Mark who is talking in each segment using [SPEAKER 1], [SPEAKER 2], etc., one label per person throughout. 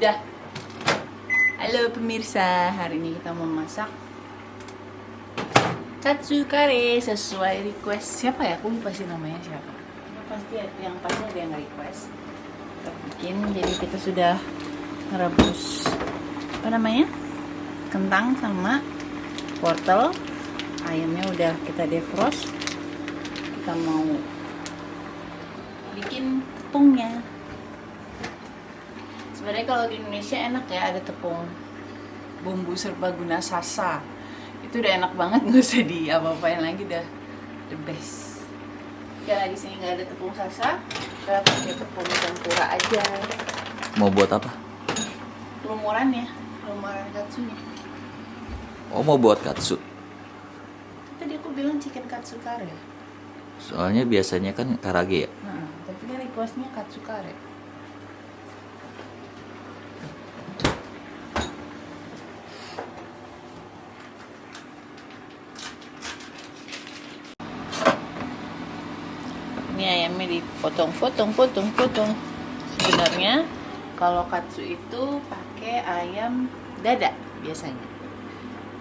[SPEAKER 1] Udah. Halo pemirsa, hari ini kita mau masak katsu kare sesuai request siapa ya? Aku lupa sih namanya siapa. Yang pasti ada yang request. Kita bikin, jadi kita sudah merebus kentang sama wortel. Ayamnya udah kita defrost. Kita mau bikin tepungnya. Sebenarnya kalau di Indonesia enak ya, ada tepung bumbu serbaguna sasa. Itu udah enak banget, nggak usah apa-apain lagi, udah the best. Karena di sini nggak ada tepung sasa, kita pakai tepung tempura aja.
[SPEAKER 2] Mau buat apa?
[SPEAKER 1] Lumuran katsunya.
[SPEAKER 2] Oh, mau buat katsu.
[SPEAKER 1] Tadi aku bilang chicken katsu kare.
[SPEAKER 2] Soalnya biasanya kan karage ya.
[SPEAKER 1] Nah, tapi kan requestnya katsu kare. Ini ayamnya dipotong. Sebenarnya kalau katsu itu pakai ayam dada biasanya.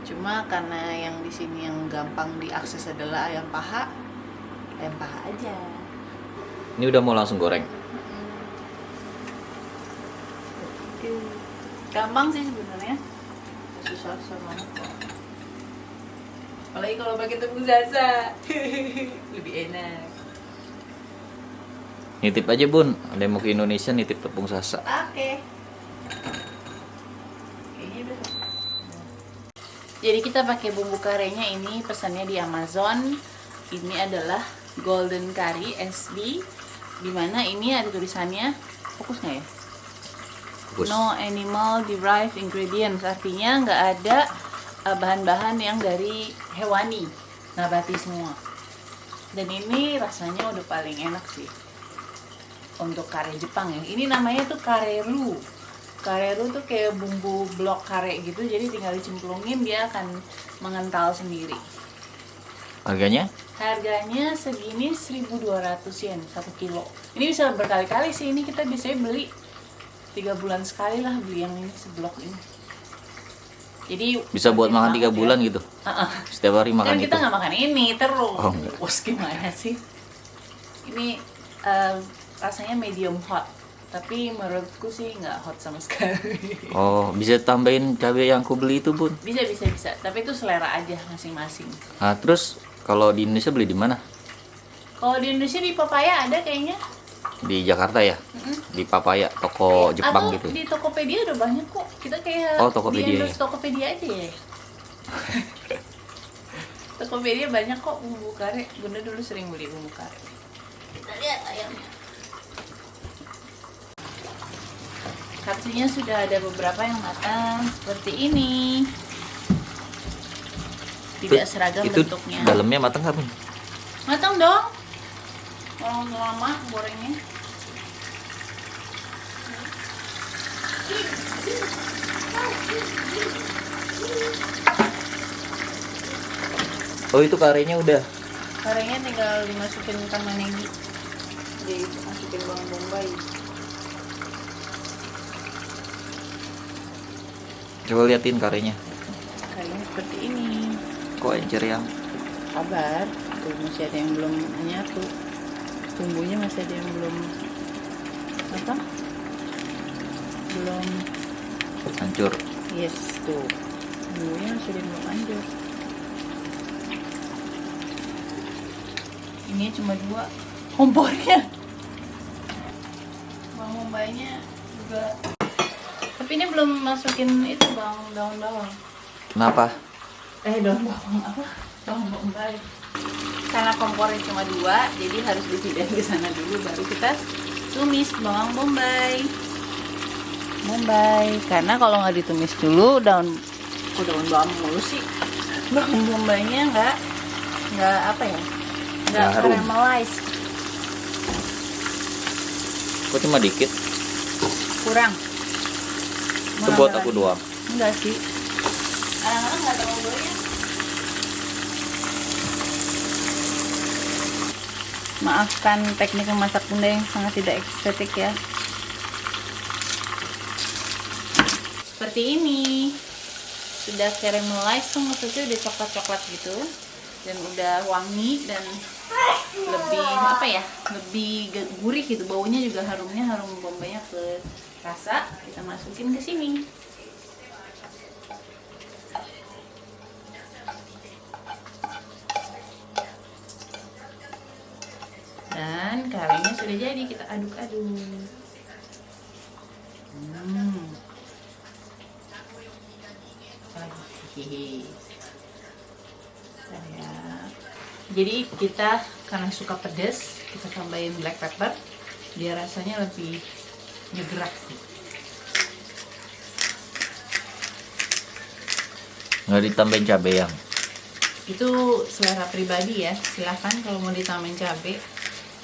[SPEAKER 1] Cuma karena yang di sini yang gampang diakses adalah ayam paha aja.
[SPEAKER 2] Ini udah mau langsung goreng.
[SPEAKER 1] Gampang sih sebenarnya, susah banget kok. Apalagi kalau pakai tepung sasa, lebih enak.
[SPEAKER 2] Nitip aja bun, ada yang mau ke Indonesia nitip tepung sasa.
[SPEAKER 1] Oke. Jadi kita pakai bumbu karenya ini, pesannya di Amazon. Ini adalah Golden Curry SB, dimana ini ada tulisannya, fokus nggak ya?
[SPEAKER 2] Fokus.
[SPEAKER 1] No animal derived ingredients, artinya nggak ada bahan-bahan yang dari hewani, nabati semua. Dan ini rasanya udah paling enak sih untuk kare Jepang ya. Ini namanya tuh kareru. Kareru tuh kayak bumbu blok kare gitu, jadi tinggal dicemplungin dia akan mengental sendiri.
[SPEAKER 2] Harganya?
[SPEAKER 1] Harganya segini 1.200 yen 1 kilo. Ini bisa berkali-kali sih, ini kita biasanya beli 3 bulan sekali lah, beli yang ini seblok ini. Jadi
[SPEAKER 2] Bisa buat makan 3 bulan gitu? Setiap hari makan
[SPEAKER 1] kan
[SPEAKER 2] itu?
[SPEAKER 1] kita nggak makan ini terus.
[SPEAKER 2] Oh, enggak.
[SPEAKER 1] Gimana sih? Ini rasanya medium hot, tapi menurutku sih nggak hot sama sekali.
[SPEAKER 2] Oh, bisa tambahin cabai yang aku beli itu bun?
[SPEAKER 1] Bisa, tapi itu selera aja masing-masing.
[SPEAKER 2] Nah, terus kalau di Indonesia beli di mana?
[SPEAKER 1] Kalau di Indonesia di Papaya ada kayaknya.
[SPEAKER 2] Di Jakarta ya? Di Papaya, toko Jepang
[SPEAKER 1] Atau
[SPEAKER 2] gitu.
[SPEAKER 1] di Tokopedia udah banyak kok. Kita kayak
[SPEAKER 2] Tokopedia.
[SPEAKER 1] di Tokopedia aja ya. Tokopedia banyak kok bumbu kare. Bunda dulu sering beli bumbu kare. Kita lihat ayamnya. Katsunya sudah ada beberapa yang matang seperti ini. Tidak seragam
[SPEAKER 2] itu
[SPEAKER 1] bentuknya.
[SPEAKER 2] dalamnya matang nggak bun?
[SPEAKER 1] Matang dong. Kalau lama gorengnya.
[SPEAKER 2] Oh, itu karenya udah.
[SPEAKER 1] Karenya tinggal dimasukin tamanegi. Jadi masukin bawang bombay.
[SPEAKER 2] Coba liatin karenya.
[SPEAKER 1] Karenya seperti ini.
[SPEAKER 2] Kok encer yang?
[SPEAKER 1] Sabar, tuh masih ada yang belum nyatu. Bumbunya masih ada yang belum belum
[SPEAKER 2] Hancur.
[SPEAKER 1] yes tuh, bumbunya masih ada yang belum hancur. Ini cuma 2 kompornya, bawang bombaynya juga, tapi ini belum masukin itu daun bawang.
[SPEAKER 2] Kenapa?
[SPEAKER 1] Daun bawang apa? Bawang bombay. Karena kompornya cuma 2, jadi harus dipindahin ke sana dulu, baru kita tumis bawang bombay. Karena kalau nggak ditumis dulu daun bawang mulu sih, bawang bombaynya nggak
[SPEAKER 2] Harum.
[SPEAKER 1] caramelize,
[SPEAKER 2] Kok cuma dikit?
[SPEAKER 1] kurang.
[SPEAKER 2] Itu buat aku doang.
[SPEAKER 1] Enggak sih, kadang-kadang nggak terlalu banyak. Maafkan teknik memasak bunda yang sangat tidak estetik ya. seperti ini. Sudah caramelize tuh, maksudnya udah coklat-coklat gitu, dan udah wangi dan lebih apa ya, lebih gurih gitu, baunya juga harumnya harum bombaynya ke rasa. Kita masukin ke sini. Dan karenya sudah jadi, kita aduk-aduk. Jadi kita karena suka pedas, kita tambahin black pepper biar rasanya lebih nyegerak sih.
[SPEAKER 2] Nggak ditambahin cabai yang?
[SPEAKER 1] Itu selera pribadi ya, silahkan kalau mau ditambahin cabai.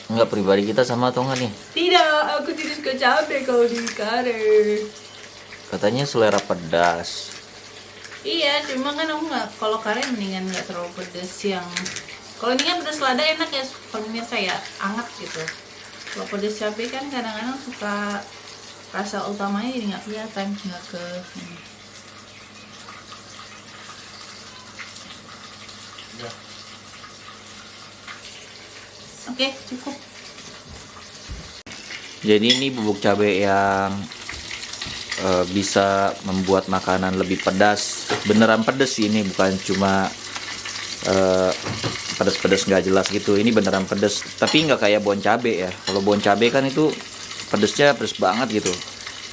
[SPEAKER 2] Enggak, pribadi kita sama atau enggak nih?
[SPEAKER 1] Tidak, aku tidak suka cabai kalau di kare.
[SPEAKER 2] Katanya selera pedas.
[SPEAKER 1] Iya, cuma kan aku nggak, kalau kare mendingan nggak terlalu pedas yang. Kalau ini kan pedas lada enak ya, pemirsa ya, anget gitu. Kalau pedas cabai kan kadang-kadang suka rasa utamanya jadi nggak kelihatan, nggak ke. Oke, cukup.
[SPEAKER 2] Jadi ini bubuk cabai yang bisa membuat makanan lebih pedas. Beneran pedas sih ini, bukan cuma pedas-pedas nggak jelas gitu. Ini beneran pedas, tapi nggak kayak bon cabai ya. Kalau bon cabai kan itu pedasnya pedas banget gitu.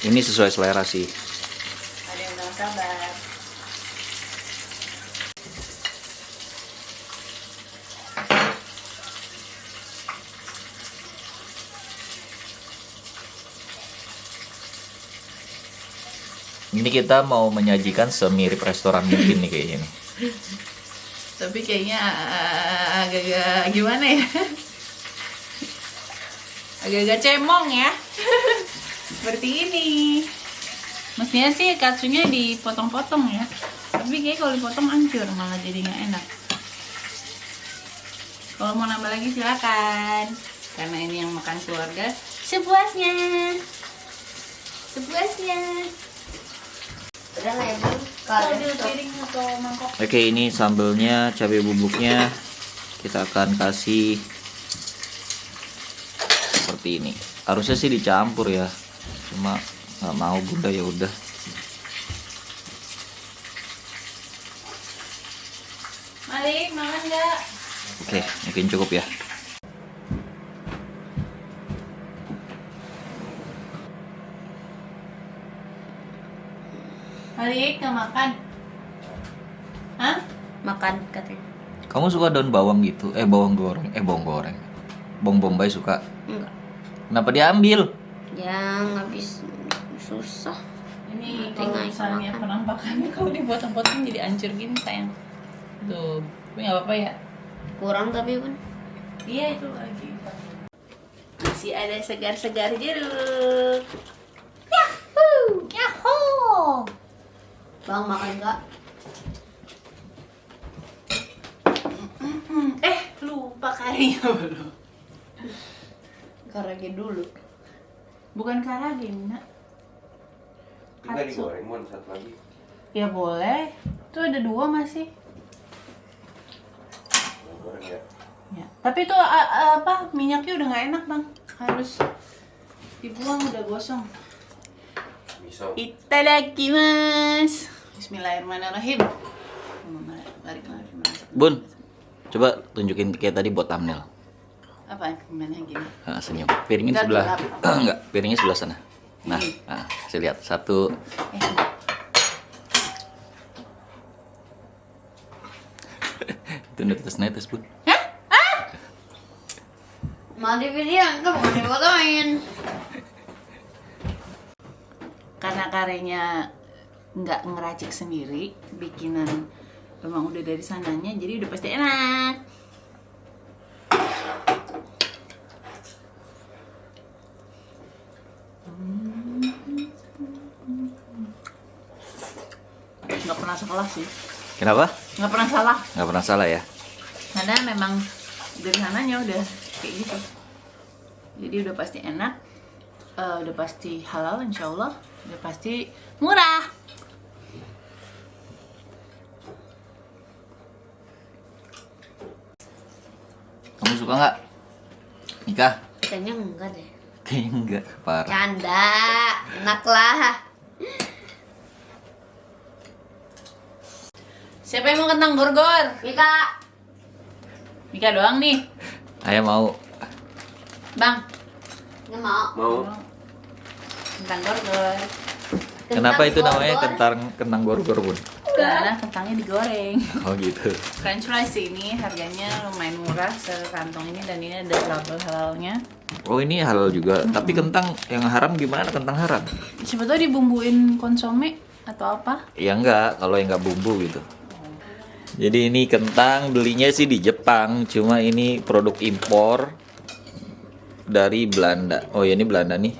[SPEAKER 2] Ini sesuai selera sih.
[SPEAKER 1] Ada yang udah sabar.
[SPEAKER 2] Ini kita mau menyajikan semirip restoran mungkin nih kayaknya nih.
[SPEAKER 1] Tapi kayaknya agak-agak gimana ya? Agak-agak cemong ya. Seperti ini. Mestinya sih katsunya dipotong-potong ya. Tapi kayak kalau dipotong hancur, malah jadi nggak enak. Kalau mau nambah lagi silakan. Karena ini yang makan keluarga, sepuasnya. Sepuasnya.
[SPEAKER 3] Udah nggak ya Bun?
[SPEAKER 1] Kalau di piring atau mangkok.
[SPEAKER 2] Oke, ini sambelnya, cabai bubuknya kita akan kasih seperti ini. Harusnya sih dicampur ya, cuma nggak mau bunda, ya udah.
[SPEAKER 1] Mari, makan nggak?
[SPEAKER 2] Oke, mungkin cukup ya.
[SPEAKER 1] Mari, nggak makan? Hah?
[SPEAKER 3] Makan katanya.
[SPEAKER 2] Kamu suka daun bawang gitu? Bawang goreng. Bawang goreng. Bawang bombay suka?
[SPEAKER 3] Enggak.
[SPEAKER 2] Kenapa diambil?
[SPEAKER 3] Yang habis susah.
[SPEAKER 1] Ini
[SPEAKER 3] Nanti
[SPEAKER 1] kalau
[SPEAKER 3] nggak
[SPEAKER 1] misalnya
[SPEAKER 3] makan.
[SPEAKER 1] penampakannya kalau dipotong-potong jadi hancur gini sayang. Tuh, tapi nggak apa-apa ya.
[SPEAKER 3] Kurang tapi Bun.
[SPEAKER 1] Iya itu lagi. Masih ada segar-segar jeruk. Yahoo! Yahoo!
[SPEAKER 3] Bang makan enggak?
[SPEAKER 1] Lupa karinya belum.
[SPEAKER 3] Karage dulu.
[SPEAKER 1] Bukan karage, nak.
[SPEAKER 4] Juga digoreng Mon, satu lagi.
[SPEAKER 1] Ya boleh. Tuh ada 2 masih.
[SPEAKER 4] Goreng ya.
[SPEAKER 1] Ya. Tapi tuh apa minyaknya udah nggak enak bang. Harus dibuang, udah gosong.
[SPEAKER 4] Miso.
[SPEAKER 1] Itadakimasu. Bismillahirrahmanirrahim. Mari.
[SPEAKER 2] Bun, coba tunjukin kayak tadi buat thumbnail.
[SPEAKER 1] Apaan? Gimana gini?
[SPEAKER 2] Senyum. Piringnya
[SPEAKER 1] Nggak
[SPEAKER 2] sebelah.
[SPEAKER 1] gelap.
[SPEAKER 2] Enggak, piringnya sebelah sana. Nah, saya lihat 1. Itu netes-netes, Bun.
[SPEAKER 3] Mau di video enggak mau difotoin.
[SPEAKER 1] Karena karenya nggak ngeracik sendiri, bikinan memang udah dari sananya, jadi udah pasti enak. Nggak pernah salah sih.
[SPEAKER 2] Kenapa?
[SPEAKER 1] Nggak pernah salah.
[SPEAKER 2] Nggak pernah salah ya.
[SPEAKER 1] Karena memang dari sananya udah kayak gitu. Jadi udah pasti enak, udah pasti halal insya Allah, udah pasti murah.
[SPEAKER 2] Kamu suka nggak? Nikah?
[SPEAKER 3] Kayaknya enggak deh.
[SPEAKER 2] Kayaknya enggak, parah.
[SPEAKER 3] Canda, enak lah.
[SPEAKER 1] Siapa yang mau kentang gorgor?
[SPEAKER 3] Mika,
[SPEAKER 1] Mika doang nih.
[SPEAKER 2] Ayah mau.
[SPEAKER 1] Bang,
[SPEAKER 3] nggak mau.
[SPEAKER 4] Mau?
[SPEAKER 1] kentang gorgor.
[SPEAKER 2] Kenapa itu namanya
[SPEAKER 3] Kentang
[SPEAKER 2] kentang gorgor Bun?
[SPEAKER 1] Karena kentangnya digoreng.
[SPEAKER 2] Oh gitu.
[SPEAKER 1] French fries ini harganya lumayan murah sekantong ini, dan ini ada label halalnya.
[SPEAKER 2] Oh ini halal juga. Tapi kentang yang haram gimana? Kentang haram?
[SPEAKER 1] Siapa tahu dibumbuin konsome atau apa?
[SPEAKER 2] Ya enggak, kalau yang enggak bumbu gitu. Jadi ini kentang belinya sih di Jepang, cuma ini produk impor dari Belanda. Oh ya ini Belanda nih.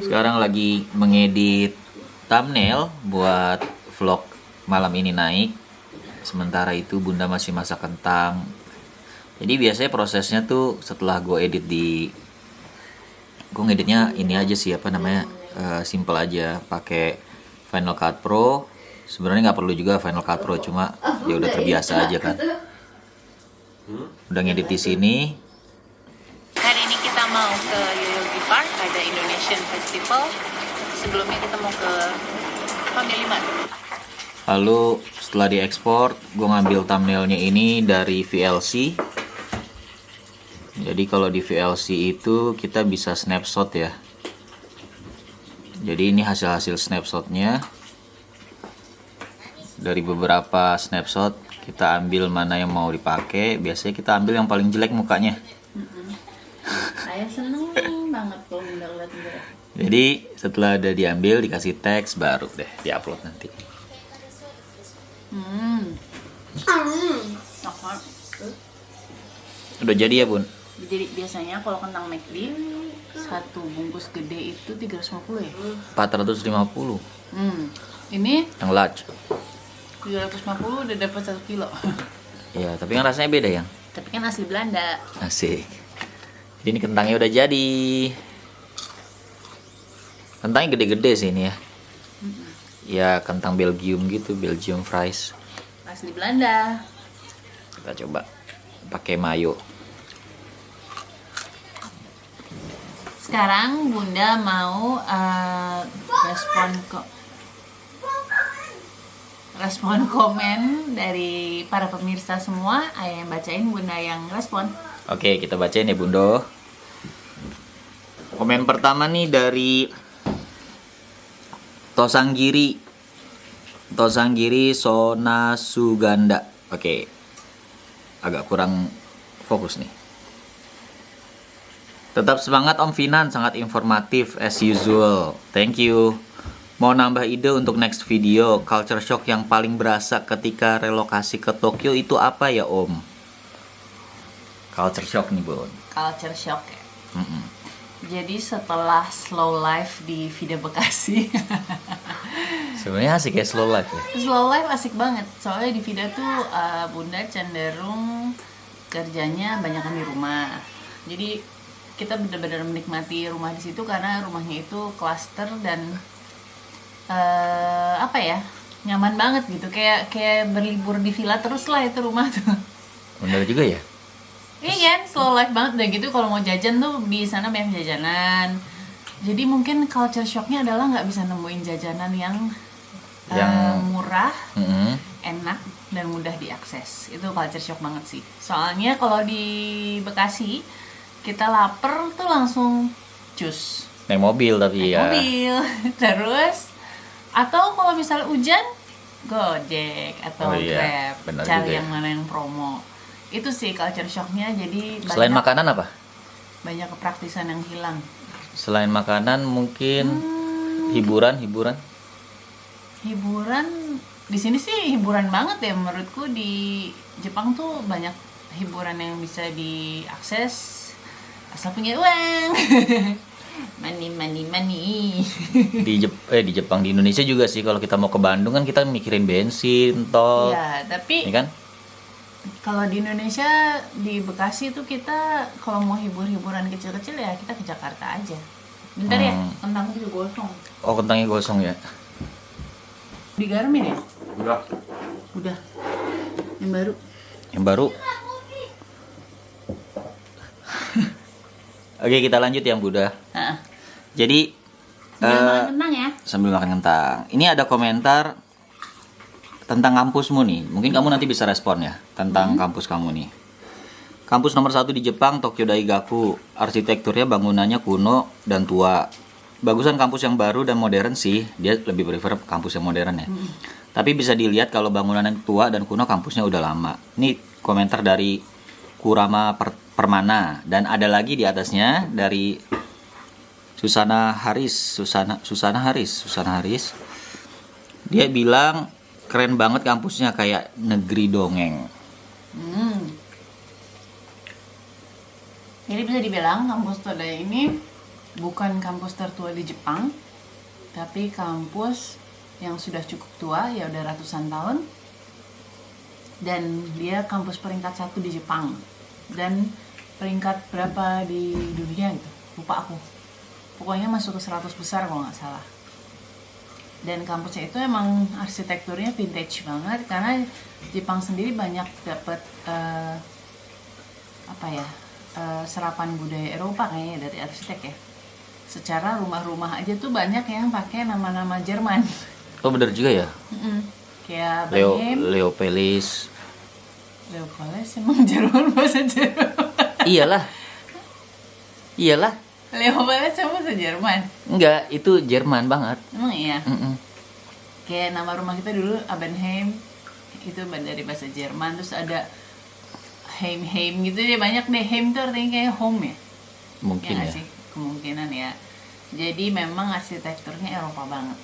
[SPEAKER 2] Sekarang lagi mengedit thumbnail buat vlog malam ini naik. Sementara itu Bunda masih masak kentang. Jadi biasanya prosesnya tuh setelah gue edit gue ngeditnya ini aja sih, apa namanya, simple aja, pakai Final Cut Pro. Sebenarnya nggak perlu juga Final Cut Pro, cuma ya udah terbiasa aja kan. Udah ngedit di sini.
[SPEAKER 1] Hari ini kita mau ke Yoyogi Park, ada Indonesian Festival. Sebelumnya kita mau ke Pamiliman.
[SPEAKER 2] Lalu setelah diekspor, gue ngambil thumbnailnya ini dari VLC. Jadi kalau di VLC itu kita bisa snapshot ya. Jadi ini hasil-hasil snapshotnya. Dari beberapa snapshot kita ambil mana yang mau dipakai. Biasanya kita ambil yang paling jelek mukanya.
[SPEAKER 1] Saya seneng banget kalau udah lihat dia.
[SPEAKER 2] Jadi setelah udah diambil dikasih teks, baru deh diupload nanti. Udah jadi ya Bun?
[SPEAKER 1] Jadi biasanya kalau kentang McD satu bungkus gede itu 350 ya?
[SPEAKER 2] 450
[SPEAKER 1] Ini
[SPEAKER 2] yang large.
[SPEAKER 1] 350 udah dapat 1 kilo.
[SPEAKER 2] Ya tapi kan rasanya beda ya.
[SPEAKER 1] Tapi kan asli Belanda.
[SPEAKER 2] Asik. Jadi ini kentangnya udah jadi. Kentangnya gede-gede sih ini ya. Ya kentang Belgium gitu, Belgium fries.
[SPEAKER 1] Asli Belanda.
[SPEAKER 2] Kita coba pakai mayo.
[SPEAKER 1] Sekarang Bunda mau respon komen dari para pemirsa semua. Ayah yang bacain, Bunda yang respon.
[SPEAKER 2] Oke, kita bacain ya Bundo. Komen pertama nih dari Tosanggiri Sona Suganda. Oke. Agak kurang fokus nih. Tetap semangat Om Finan, sangat informatif as usual. Thank you. Mau nambah ide untuk next video. Culture shock yang paling berasa ketika relokasi ke Tokyo itu apa ya Om? Culture shock nih Bun.
[SPEAKER 1] Culture shock ya. Jadi setelah slow life di Vida Bekasi.
[SPEAKER 2] Sebenarnya asik ya slow life ya.
[SPEAKER 1] Slow life asik banget. Soalnya di Vida tuh Bunda cenderung kerjanya banyakan di rumah. Jadi kita benar-benar menikmati rumah di situ karena rumahnya itu klaster dan apa ya, nyaman banget gitu, kayak berlibur di villa terus lah itu rumah tuh.
[SPEAKER 2] Bener juga ya.
[SPEAKER 1] Iya kan, slow life banget. Dan gitu kalau mau jajan tuh di sana banyak jajanan. Jadi mungkin culture shocknya adalah nggak bisa nemuin jajanan yang murah, enak dan mudah diakses. Itu culture shock banget sih. Soalnya kalau di Bekasi kita lapar tuh langsung cus.
[SPEAKER 2] Naik mobil tapi ya.
[SPEAKER 1] Mobil. Terus atau kalau misal hujan, Gojek atau Grab.
[SPEAKER 2] Benar
[SPEAKER 1] Cari
[SPEAKER 2] juga
[SPEAKER 1] yang mana yang promo. Itu sih culture shocknya. Jadi
[SPEAKER 2] Selain makanan apa?
[SPEAKER 1] banyak kepraktisan yang hilang.
[SPEAKER 2] Selain makanan mungkin hiburan.
[SPEAKER 1] Hiburan di sini sih hiburan banget ya menurutku. Di Jepang tuh banyak hiburan yang bisa diakses asal punya uang. money.
[SPEAKER 2] Di Jepang, di Indonesia juga sih. Kalau kita mau ke Bandung kan kita mikirin bensin, tol.
[SPEAKER 1] Ya, tapi
[SPEAKER 2] Ini kan?
[SPEAKER 1] kalau di Indonesia, di Bekasi tuh kita kalau mau hiburan kecil-kecil ya kita ke Jakarta aja. Bentar ya, kentangku juga gosong.
[SPEAKER 2] Oh, kentangnya gosong ya.
[SPEAKER 1] Digaremin ya?
[SPEAKER 4] Udah.
[SPEAKER 1] Udah. Yang baru.
[SPEAKER 2] Yang baru Oke, kita lanjut ya Bunda.
[SPEAKER 1] Nah,
[SPEAKER 2] Jadi
[SPEAKER 1] jangan kentang ya.
[SPEAKER 2] sambil makan kentang. Ini ada komentar tentang kampusmu nih. Mungkin kamu nanti bisa respon ya tentang kampus kamu nih. Kampus nomor 1 di Jepang, Tokyo Daigaku. Arsitekturnya bangunannya kuno dan tua. Bagusan kampus yang baru dan modern sih. Dia lebih prefer kampus yang modern ya. Tapi bisa dilihat kalau bangunan yang tua dan kuno kampusnya udah lama. Ini komentar dari Kurama Permana, dan ada lagi di atasnya dari Susana Haris. Dia bilang keren banget kampusnya, kayak negeri dongeng.
[SPEAKER 1] Jadi bisa dibilang kampus Toda ini bukan kampus tertua di Jepang, tapi kampus yang sudah cukup tua, ya udah ratusan tahun. Dan dia kampus peringkat 1 di Jepang. Dan peringkat berapa di dunia gitu, lupa aku. Pokoknya masuk ke 100 besar kalau nggak salah. Dan kampusnya itu emang arsitekturnya vintage banget, karena Jepang sendiri banyak dapat serapan budaya Eropa kayaknya dari arsitek ya. Secara rumah-rumah aja tuh banyak yang pakai nama-nama Jerman.
[SPEAKER 2] Oh bener juga ya.
[SPEAKER 1] Kayak
[SPEAKER 2] Leo Pelis.
[SPEAKER 1] Leo Pelis emang Jerman, bahasa Jerman.
[SPEAKER 2] Iyalah.
[SPEAKER 1] Leo Pelis emang bahasa Jerman.
[SPEAKER 2] Enggak, itu Jerman banget.
[SPEAKER 1] Emang iya. Kayak nama rumah kita dulu Abenheim, itu dari bahasa Jerman. Terus ada Heim gitu ya, banyak deh. Heim tuh artinya kayak home ya.
[SPEAKER 2] Mungkin
[SPEAKER 1] nggak
[SPEAKER 2] ya.
[SPEAKER 1] sih? Kemungkinan ya. Jadi memang arsitekturnya Eropa banget.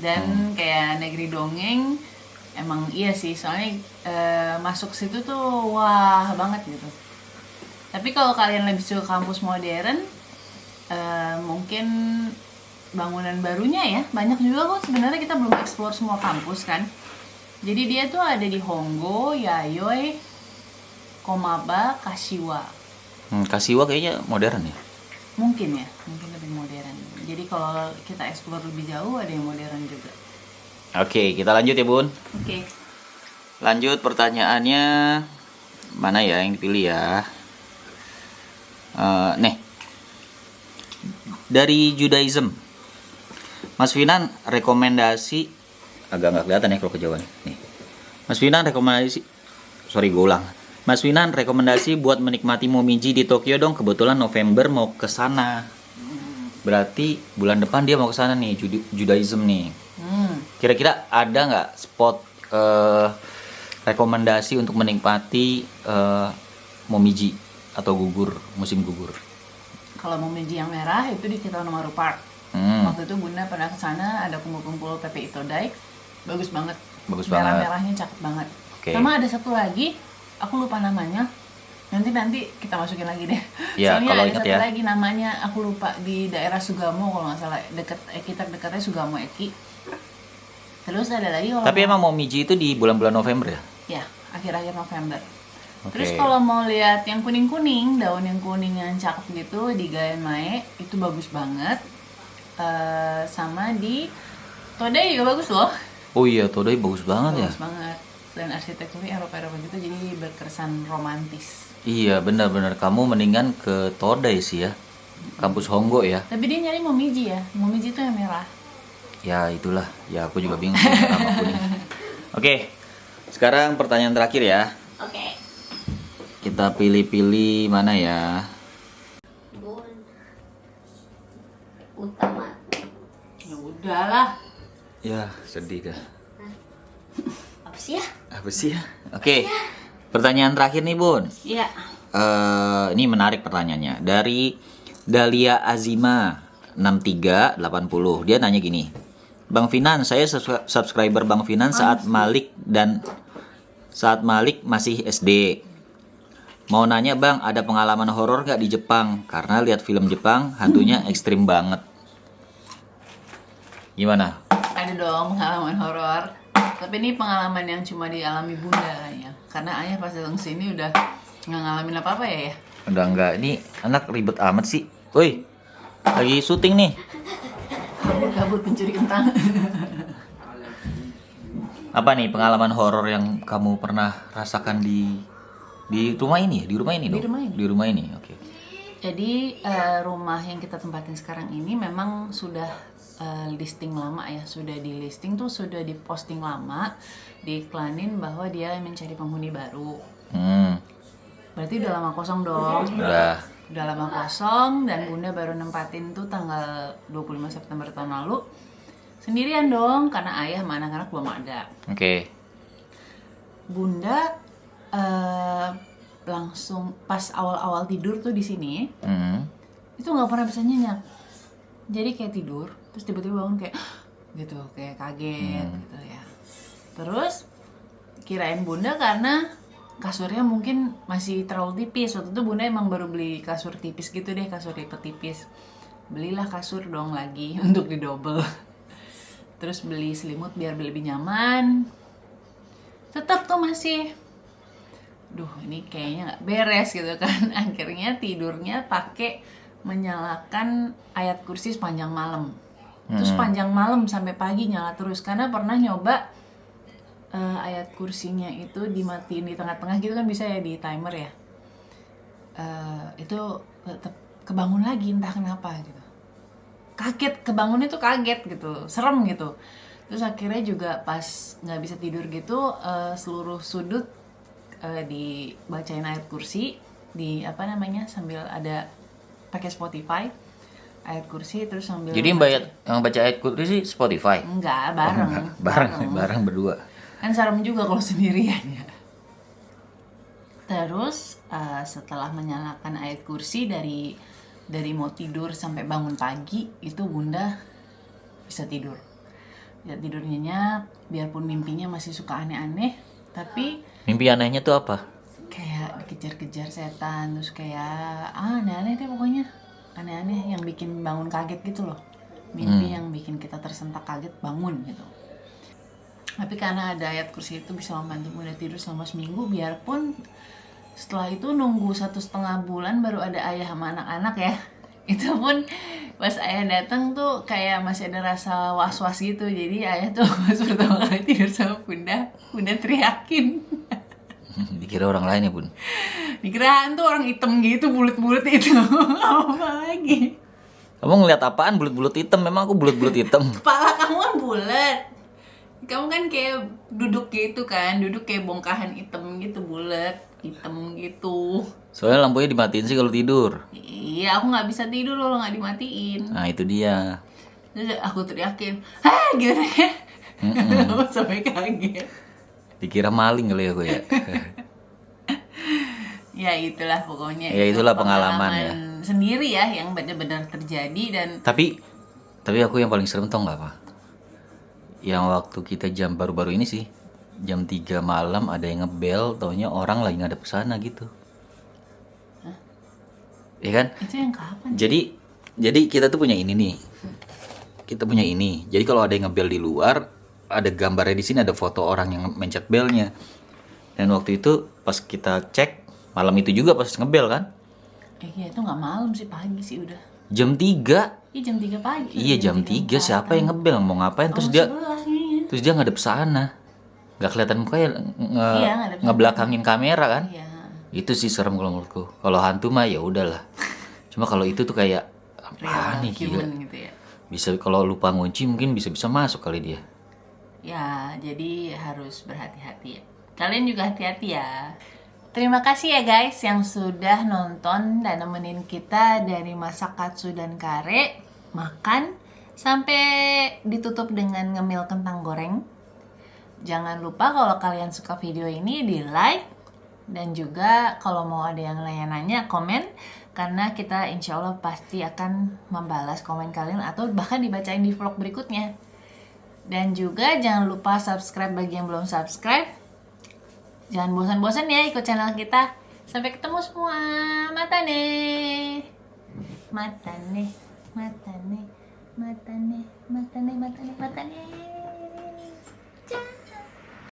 [SPEAKER 1] Dan kayak negeri dongeng, emang iya sih. Soalnya masuk situ tuh wah banget gitu. Tapi kalau kalian lebih suka kampus modern, mungkin bangunan barunya ya banyak juga kok. Sebenarnya kita belum explore semua kampus kan. Jadi dia tuh ada di Hongo, Yayoi, Komaba, Kashiwa.
[SPEAKER 2] Kashiwa kayaknya modern ya.
[SPEAKER 1] Mungkin lebih modern. Jadi kalau kita explore lebih jauh ada yang modern juga.
[SPEAKER 2] Oke, kita lanjut ya Bun.
[SPEAKER 1] Oke.
[SPEAKER 2] Lanjut pertanyaannya, mana ya yang dipilih ya? Nih, dari Judaism, Mas Finan rekomendasi, agak nggak kelihatan ya kalau kejauhan. Nih, Mas Finan Mas Finan rekomendasi buat menikmati momiji di Tokyo dong. Kebetulan November mau ke sana. Berarti bulan depan dia mau ke sana nih, Judaism nih. Kira-kira ada nggak spot rekomendasi untuk menikmati momiji atau musim gugur?
[SPEAKER 1] Kalau momiji yang merah itu di Kitanomaru Park. Waktu itu Bunda pernah ke sana, ada kumpul-kumpul PPI Todai. Bagus banget. Merah-merahnya cakep banget.
[SPEAKER 2] Okay.
[SPEAKER 1] Sama ada satu lagi, aku lupa namanya. Nanti kita masukin lagi deh.
[SPEAKER 2] Ya,
[SPEAKER 1] soalnya
[SPEAKER 2] kalau
[SPEAKER 1] ada
[SPEAKER 2] ingat
[SPEAKER 1] satu
[SPEAKER 2] ya.
[SPEAKER 1] lagi namanya, aku lupa, di daerah Sugamo kalau nggak salah, dekatnya Sugamo Eki. Terus ada lagi kalau
[SPEAKER 2] Tapi emang momiji itu di bulan-bulan November ya?
[SPEAKER 1] ya, akhir-akhir November.
[SPEAKER 2] Oke.
[SPEAKER 1] Terus kalau mau lihat yang kuning-kuning, daun yang kuning yang cakep gitu di Gaenmae, itu bagus banget. Sama di Todai juga bagus loh.
[SPEAKER 2] Oh iya, Todai bagus banget ya.
[SPEAKER 1] Bagus banget. Dan arsitekturnya Eropa-Eropa gitu, jadi berkesan romantis.
[SPEAKER 2] Iya, benar-benar kamu mendingan ke Todai sih ya. Kampus Hongo ya.
[SPEAKER 1] Tapi dia nyari momiji ya. Momiji itu yang merah.
[SPEAKER 2] Ya itulah, ya aku juga bingung sih sama kuning. Oke, sekarang pertanyaan terakhir ya.
[SPEAKER 1] Oke.
[SPEAKER 2] Kita pilih-pilih mana ya?
[SPEAKER 3] Bun. Utama.
[SPEAKER 1] Ya udahlah.
[SPEAKER 2] Ya sedih dah.
[SPEAKER 3] Apa sih ya?
[SPEAKER 2] Apa sih ya? Oke, pertanyaan terakhir nih Bun.
[SPEAKER 1] Iya.
[SPEAKER 2] Ini menarik pertanyaannya dari Dahlia Azima 6380. Dia nanya gini, Bang Finan, saya subscriber Bang Finan saat Malik masih SD. Mau nanya Bang, ada pengalaman horor gak di Jepang? Karena lihat film Jepang hantunya ekstrim banget. Gimana?
[SPEAKER 1] Ada dong pengalaman horor. Tapi ini pengalaman yang cuma dialami Bunda kayaknya. Karena ayah pas datang sini udah nggak ngalamin apa-apa ya.
[SPEAKER 2] Udah enggak, ini anak ribet amat sih. Woi, lagi syuting nih.
[SPEAKER 1] Kabur pencuri kentang.
[SPEAKER 2] Apa nih pengalaman horor yang kamu pernah rasakan di rumah ini? Di rumah ini dong?
[SPEAKER 1] Di rumah ini.
[SPEAKER 2] Di rumah ini, oke.
[SPEAKER 1] Jadi rumah yang kita tempatin sekarang ini memang sudah listing lama ya, sudah di listing tuh, sudah diposting lama, diiklanin bahwa dia mencari penghuni baru. Berarti udah lama kosong dong. Udah lama kosong, dan Bunda baru nempatin tuh tanggal 25 September tahun lalu. Sendirian dong, karena ayah sama anak-anak belum ada.
[SPEAKER 2] Oke.
[SPEAKER 1] Bunda langsung pas awal-awal tidur tuh di sini, itu nggak pernah bisa nyenyak. Jadi kayak tidur, terus tiba-tiba bangun kayak gitu, kayak kaget gitu ya. Terus kirain Bunda karena kasurnya mungkin masih terlalu tipis. Waktu itu Bunda emang baru beli kasur tipis gitu deh, kasur lipat tipis. Belilah kasur dong lagi untuk didouble. Terus beli selimut biar lebih nyaman. Tetap tuh masih, duh ini kayaknya nggak beres gitu kan. Akhirnya tidurnya pakai menyalakan ayat kursi sepanjang malam. Terus sepanjang malam sampai pagi nyala terus, karena pernah nyoba ayat kursinya itu dimatiin di tengah-tengah gitu kan, bisa ya di timer ya. Itu tetap kebangun lagi entah kenapa gitu. Kaget, kebangunnya tuh kaget gitu, serem gitu. Terus akhirnya juga pas nggak bisa tidur gitu, seluruh sudut dibacain ayat kursi, di apa namanya, sambil ada pakai Spotify ayat kursi, terus sambil
[SPEAKER 2] Jadi yang baca ayat kursi Spotify?
[SPEAKER 1] enggak, bareng.
[SPEAKER 2] Bareng berdua.
[SPEAKER 1] Kan serem juga kalau sendirian ya. Terus setelah menyalakan ayat kursi, dari mau tidur sampai bangun pagi itu Bunda bisa tidur. Ya, tidur nyenyak, biarpun mimpinya masih suka aneh-aneh, tapi
[SPEAKER 2] Mimpi anehnya tuh apa?
[SPEAKER 1] kayak dikejar-kejar setan, terus kayak aneh-aneh deh pokoknya. Aneh-aneh yang bikin bangun kaget gitu loh. Mimpi yang bikin kita tersentak kaget bangun gitu. Tapi karena ada ayat kursi itu bisa membantu Bunda tidur selama seminggu, biarpun setelah itu nunggu 1,5 bulan baru ada ayah sama anak-anak ya. Itu pun pas ayah datang tuh kayak masih ada rasa was-was gitu. Jadi ayah tuh pas pertama kali tidur sama Bunda teriakin.
[SPEAKER 2] Dikira orang lain ya, Bun?
[SPEAKER 1] Dikira hantu, orang hitam gitu, bulut-bulut itu. Apa lagi?
[SPEAKER 2] Kamu ngeliat apaan bulut-bulut hitam? Memang aku bulut-bulut hitam.
[SPEAKER 1] Kepala kamu kan bulat. Kamu kan kayak duduk gitu kan, duduk kayak bongkahan hitam gitu, bulat, hitam gitu.
[SPEAKER 2] Soalnya lampunya dimatiin sih kalau tidur.
[SPEAKER 1] Iya, aku nggak bisa tidur kalau nggak dimatiin.
[SPEAKER 2] Nah itu dia.
[SPEAKER 1] Terus aku teriakin, hah gimana ya? Sampai kaget.
[SPEAKER 2] Dikira maling kali aku ya.
[SPEAKER 1] Ya itulah pokoknya.
[SPEAKER 2] Ya,
[SPEAKER 1] itu
[SPEAKER 2] itulah pengalaman ya.
[SPEAKER 1] Sendiri ya yang benar-benar terjadi. Dan
[SPEAKER 2] Tapi aku yang paling serem tau nggak apa? Yang waktu kita jam baru-baru ini sih, jam 3 malam ada yang ngebel, taunya orang lagi ngadep ke sana gitu. Iya kan?
[SPEAKER 1] itu yang kapan?
[SPEAKER 2] Jadi kita tuh punya ini nih. Kita punya ini. Jadi kalau ada yang ngebel di luar, ada gambarnya di sini, ada foto orang yang mencet belnya. Dan waktu itu pas kita cek, malam itu juga pas ngebel kan?
[SPEAKER 1] Iya itu nggak malam sih, pagi sih udah.
[SPEAKER 2] Jam 3.
[SPEAKER 1] Iya jam 3 pagi.
[SPEAKER 2] Iya jam 3, siapa yang ngebel, mau ngapain? Terus dia ngadep sana. Gak kelihatan mukanya,
[SPEAKER 1] ngadep
[SPEAKER 2] ngebelakangin kamera kan?
[SPEAKER 1] Iya.
[SPEAKER 2] Itu sih serem kalau menurutku. Kalau hantu mah ya udahlah. Cuma kalau itu tuh kayak apa nih gila.
[SPEAKER 1] Gitu ya.
[SPEAKER 2] Bisa kalau lupa ngunci mungkin bisa masuk kali dia.
[SPEAKER 1] Ya, jadi harus berhati-hati ya. Kalian juga hati-hati ya. Terima kasih ya guys yang sudah nonton dan nemenin kita dari masak katsu dan kare, makan, sampai ditutup dengan ngemil kentang goreng. Jangan lupa kalau kalian suka video ini di like, dan juga kalau mau ada yang nanya-nanya komen, karena kita insya Allah pasti akan membalas komen kalian atau bahkan dibacain di vlog berikutnya. Dan juga jangan lupa subscribe bagi yang belum subscribe. Jangan bosan-bosan ya ikut channel kita. Sampai ketemu semua. Matane. Matane. Matane. Matane. Matane. Matane. Matane.